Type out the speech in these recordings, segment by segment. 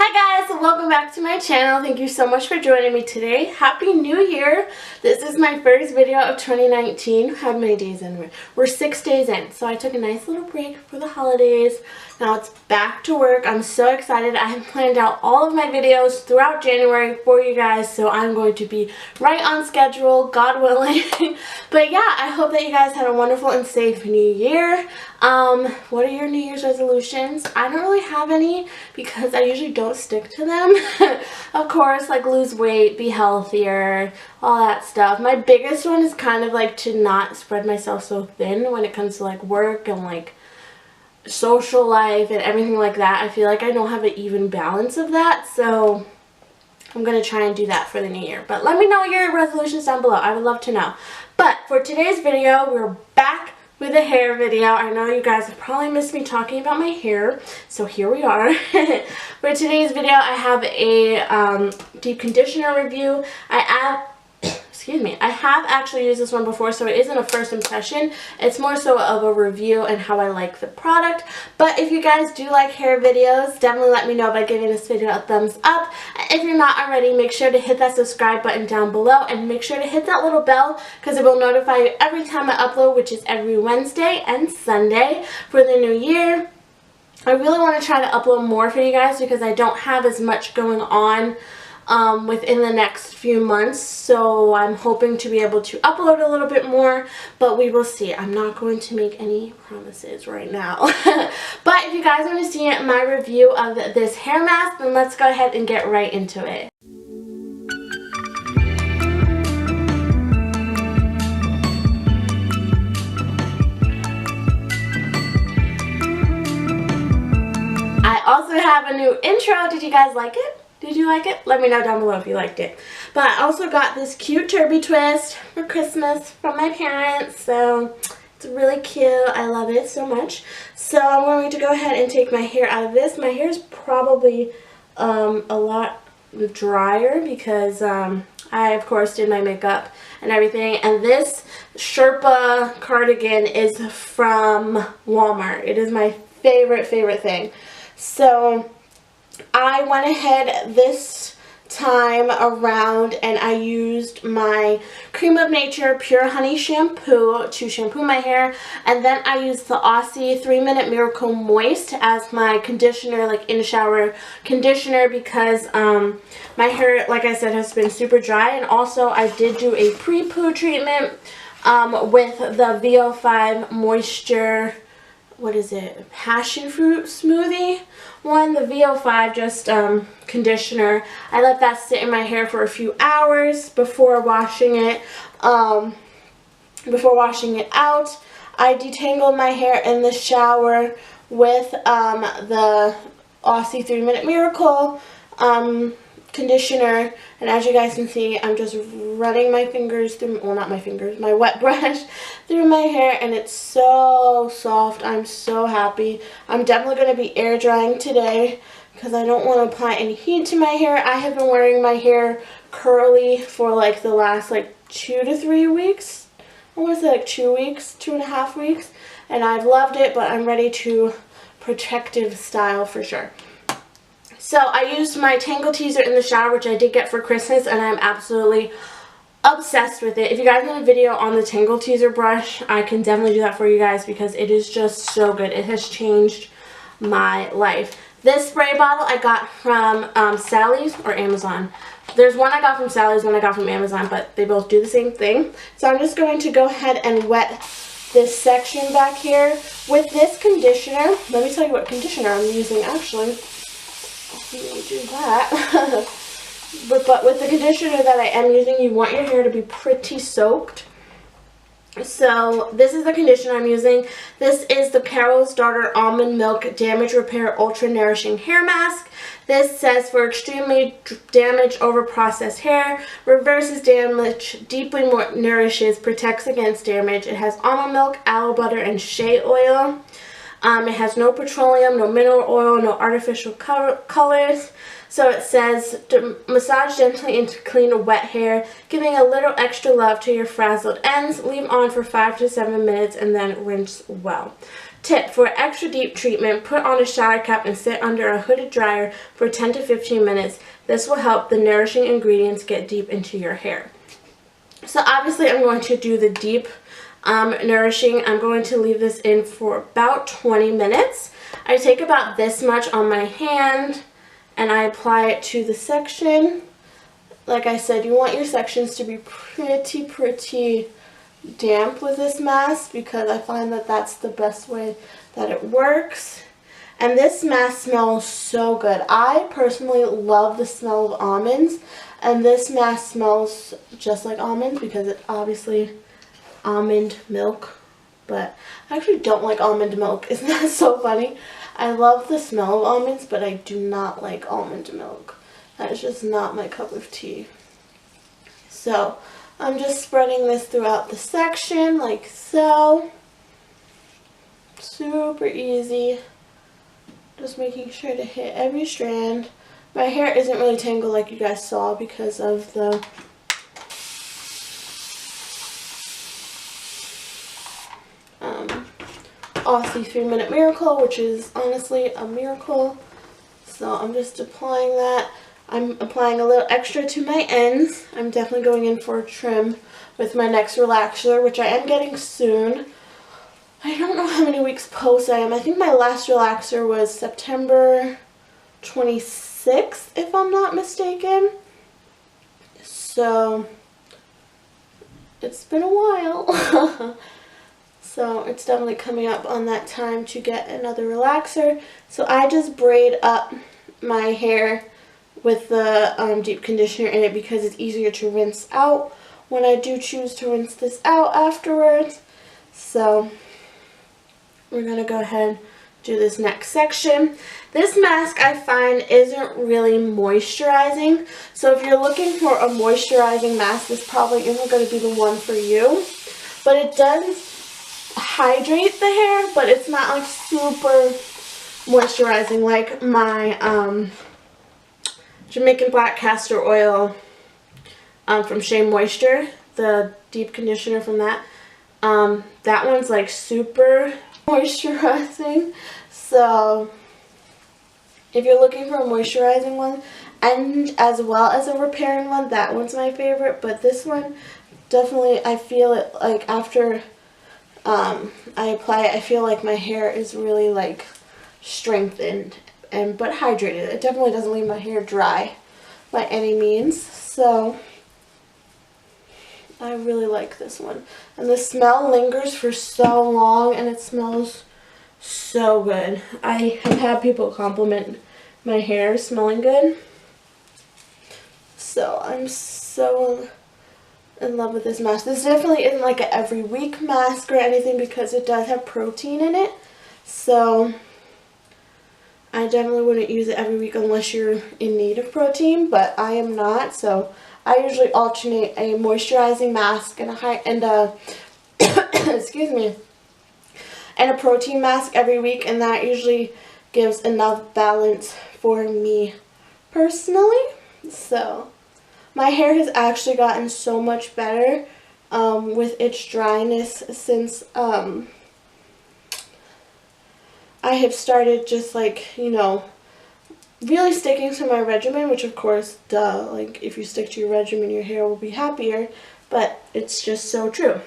Hi guys, welcome back to my channel. Thank you so much for joining me today. Happy New Year! This is my first video of 2019. How many days in? We're 6 days in. So I took a nice little break for the holidays. Now it's back to work. I'm so excited. I have planned out all of my videos throughout January for you guys. So I'm going to be right on schedule, God willing. But yeah, I hope that you guys had a wonderful and safe New Year. What are your New Year's resolutions? I don't really have any because I usually don't stick to them. Of course, like lose weight, be healthier, all that stuff. My biggest one is kind of like to not spread myself so thin when it comes to like work and like social life and everything like that. I feel like I don't have an even balance of that, so I'm going to try and do that for the new year. But let me know your resolutions down below. I would love to know. But for today's video, we're back with a hair video. I know you guys have probably missed me talking about my hair, so here we are. For today's video, I have a deep conditioner review. I have actually used this one before, so it isn't a first impression. It's more so of a review and how I like the product. But if you guys do like hair videos, definitely let me know by giving this video a thumbs up. If you're not already, make sure to hit that subscribe button down below and make sure to hit that little bell because it will notify you every time I upload, which is every Wednesday and Sunday for the new year. I really want to try to upload more for you guys because I don't have as much going on within the next few months, so I'm hoping to be able to upload a little bit more, but we will see. I'm not going to make any promises right now. But if you guys want to see my review of this hair mask, then let's go ahead and get right into it. I also have a new intro. Did you guys like it? Did you like it? Let me know down below if you liked it. But I also got this cute turby twist for Christmas from my parents. So it's really cute. I love it so much. So I'm going to go ahead and take my hair out of this. My hair is probably a lot drier because I of course did my makeup and everything. And this Sherpa cardigan is from Walmart. It is my favorite thing. So I went ahead this time around and I used my Cream of Nature Pure Honey shampoo to shampoo my hair, and then I used the Aussie 3-Minute Miracle Moist as my conditioner, like in shower conditioner, because my hair, like I said, has been super dry. And also I did do a pre-poo treatment with the VO5 Moisture, what is it, passion fruit smoothie one, the VO5 just conditioner. I let that sit in my hair for a few hours before washing it. Out, I detangled my hair in the shower with the Aussie 3-Minute Miracle conditioner, and as you guys can see, I'm just running my fingers through, well, not my fingers, my wet brush through my hair, and it's so soft. I'm so happy. I'm definitely going to be air drying today because I don't want to apply any heat to my hair. I have been wearing my hair curly for like the last like 2 to 3 weeks. I want to say like 2 weeks, 2.5 weeks, and I've loved it, but I'm ready to protective style for sure. So I used my Tangle Teezer in the shower, which I did get for Christmas, and I'm absolutely obsessed with it. If you guys want a video on the Tangle Teezer brush, I can definitely do that for you guys because it is just so good. It has changed my life. This spray bottle I got from Sally's or Amazon. There's one I got from Sally's, one I got from Amazon, but they both do the same thing. So I'm just going to go ahead and wet this section back here with this conditioner. Let me tell you what conditioner I'm using actually. Do that. but with the conditioner that I am using, you want your hair to be pretty soaked. So this is the conditioner I'm using. This is the Carol's Daughter Almond Milk Damage Repair Ultra Nourishing Hair Mask. This says for extremely damaged over processed hair, reverses damage, deeply nourishes, protects against damage. It has almond milk, aloe butter, and shea oil. It has no petroleum, no mineral oil, no artificial colors. So it says, massage gently into clean, wet hair, giving a little extra love to your frazzled ends. Leave on for 5 to 7 minutes and then rinse well. Tip: for extra deep treatment, put on a shower cap and sit under a hooded dryer for 10 to 15 minutes. This will help the nourishing ingredients get deep into your hair. So obviously I'm going to do the deep nourishing. I'm going to leave this in for about 20 minutes. I take about this much on my hand and I apply it to the section. Like I said, you want your sections to be pretty damp with this mask because I find that that's the best way that it works. And this mask smells so good. I personally love the smell of almonds, and this mask smells just like almonds because it's obviously almond milk, but I actually don't like almond milk. Isn't that so funny? I love the smell of almonds, but I do not like almond milk. That is just not my cup of tea. So I'm just spreading this throughout the section like so. Super easy. Just making sure to hit every strand. My hair isn't really tangled like you guys saw because of the Aussie 3-minute miracle, which is honestly a miracle. So I'm just applying that. I'm applying a little extra to my ends. I'm definitely going in for a trim with my next relaxer, which I am getting soon. I don't know how many weeks post I am. I think my last relaxer was September 26th, if I'm not mistaken. So it's been a while. So it's definitely coming up on that time to get another relaxer. So I just braid up my hair with the deep conditioner in it because it's easier to rinse out when I do choose to rinse this out afterwards. So we're going to go ahead and do this next section. This mask I find isn't really moisturizing. So if you're looking for a moisturizing mask, this probably isn't going to be the one for you. But it does hydrate the hair, but it's not like super moisturizing like my Jamaican black castor oil from Shea Moisture, the deep conditioner from that. That one's like super moisturizing. So if you're looking for a moisturizing one and as well as a repairing one, that one's my favorite. But this one, definitely I feel it like after I apply it, I feel like my hair is really like strengthened but hydrated. It definitely doesn't leave my hair dry by any means. So I really like this one. And the smell lingers for so long and it smells so good. I have had people compliment my hair smelling good. So I'm so in love with this mask. This definitely isn't like an every week mask or anything because it does have protein in it. So I definitely wouldn't use it every week unless you're in need of protein, but I am not. So I usually alternate a moisturizing mask and a excuse me, and a protein mask every week, and that usually gives enough balance for me personally. So my hair has actually gotten so much better with its dryness since I have started just like, you know, really sticking to my regimen, which of course, duh, like if you stick to your regimen, your hair will be happier, but it's just so true.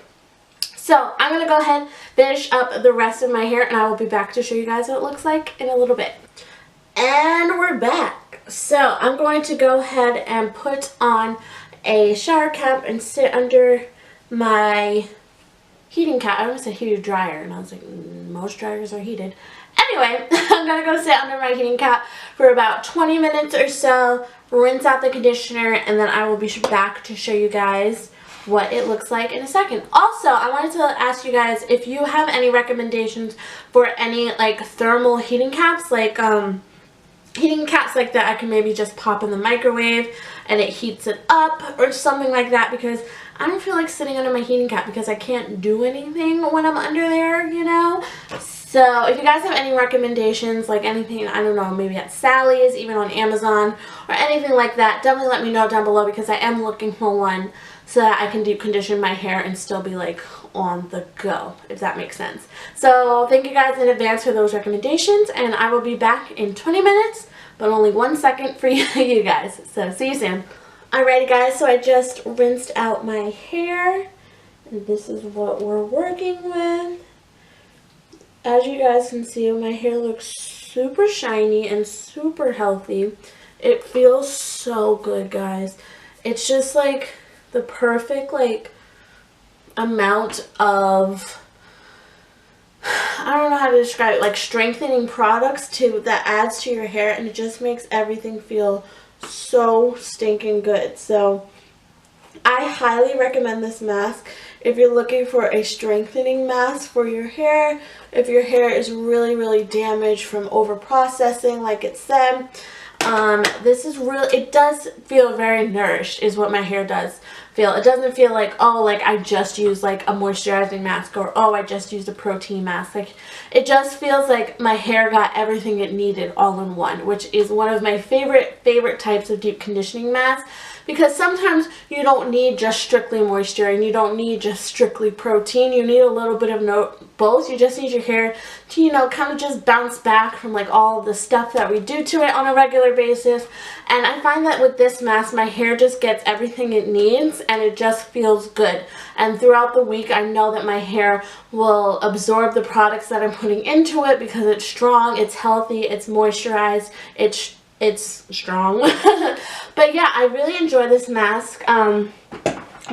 So I'm going to go ahead and finish up the rest of my hair and I will be back to show you guys what it looks like in a little bit. And we're back. So I'm going to go ahead and put on a shower cap and sit under my heating cap. I almost said heated dryer and I was like, most dryers are heated. Anyway, I'm going to go sit under my heating cap for about 20 minutes or so, rinse out the conditioner, and then I will be back to show you guys what it looks like in a second. Also, I wanted to ask you guys if you have any recommendations for any like thermal heating caps, like heating caps like that I can maybe just pop in the microwave and it heats it up or something like that, because I don't feel like sitting under my heating cap because I can't do anything when I'm under there, you know? So if you guys have any recommendations, like anything, I don't know, maybe at Sally's, even on Amazon, or anything like that, definitely let me know down below because I am looking for one so that I can deep condition my hair and still be like on the go, if that makes sense. So thank you guys in advance for those recommendations, and I will be back in 20 minutes, but only 1 second for you guys. So see you soon. Alrighty guys, so I just rinsed out my hair, and this is what we're working with. As you guys can see, my hair looks super shiny and super healthy. It feels so good, guys. It's just like the perfect like amount of, I don't know how to describe it, like strengthening products that adds to your hair, and it just makes everything feel so stinking good. So I highly recommend this mask if you're looking for a strengthening mask for your hair, if your hair is really damaged from over processing like it said. This is really, it does feel very nourished is what my hair does feel. It doesn't feel like, oh, like I just used like a moisturizing mask, or oh, I just used a protein mask. Like it just feels like my hair got everything it needed all in one, which is one of my favorite types of deep conditioning masks, because sometimes you don't need just strictly moisture and you don't need just strictly protein. You need a little bit of both. You just need your hair to, you know, kind of just bounce back from like all the stuff that we do to it on a regular basis. And I find that with this mask, my hair just gets everything it needs and it just feels good. And throughout the week, I know that my hair will absorb the products that I'm putting into it because it's strong, it's healthy, it's moisturized, it's strong. But yeah, I really enjoy this mask. I'm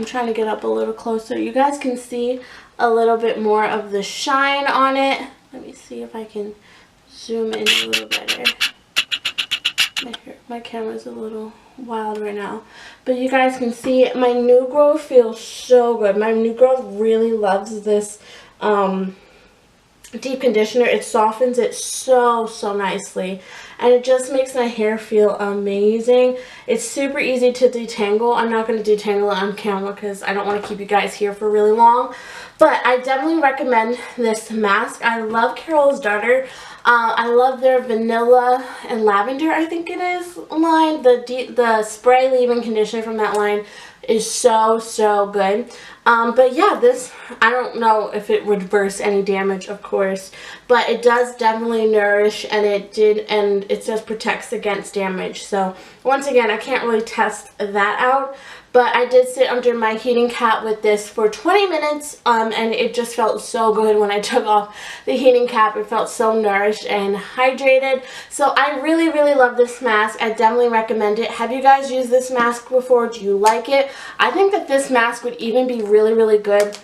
trying to get up a little closer. You guys can see a little bit more of the shine on it. Let me see if I can zoom in a little better. My camera's a little wild right now, but you guys can see my new growth feels so good. My new growth really loves this deep conditioner. It softens it so nicely, and it just makes my hair feel amazing. It's super easy to detangle. I'm not going to detangle it on camera because I don't want to keep you guys here for really long, but I definitely recommend this mask. I love Carol's Daughter. I love their vanilla and lavender, I think it is, line. The spray leave-in conditioner from that line is so good. But yeah, this, I don't know if it would reverse any damage, of course, but it does definitely nourish, and it just protects against damage. So once again, I can't really test that out, but I did sit under my heating cap with this for 20 minutes, and it just felt so good when I took off the heating cap. It felt so nourished and hydrated. So I really love this mask. I definitely recommend it. Have you guys used this mask before? Do you like it? I think that this mask would even be really good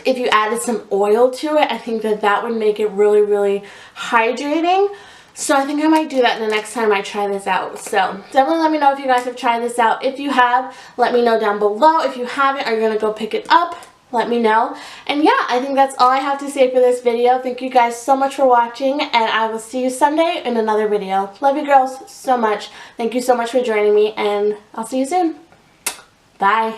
if you added some oil to it. I think that that would make it really hydrating. So I think I might do that the next time I try this out. So definitely let me know if you guys have tried this out. If you have, let me know down below. If you haven't, are you going to go pick it up? Let me know. And yeah, I think that's all I have to say for this video. Thank you guys so much for watching, and I will see you Sunday in another video. Love you girls so much. Thank you so much for joining me, and I'll see you soon. Bye.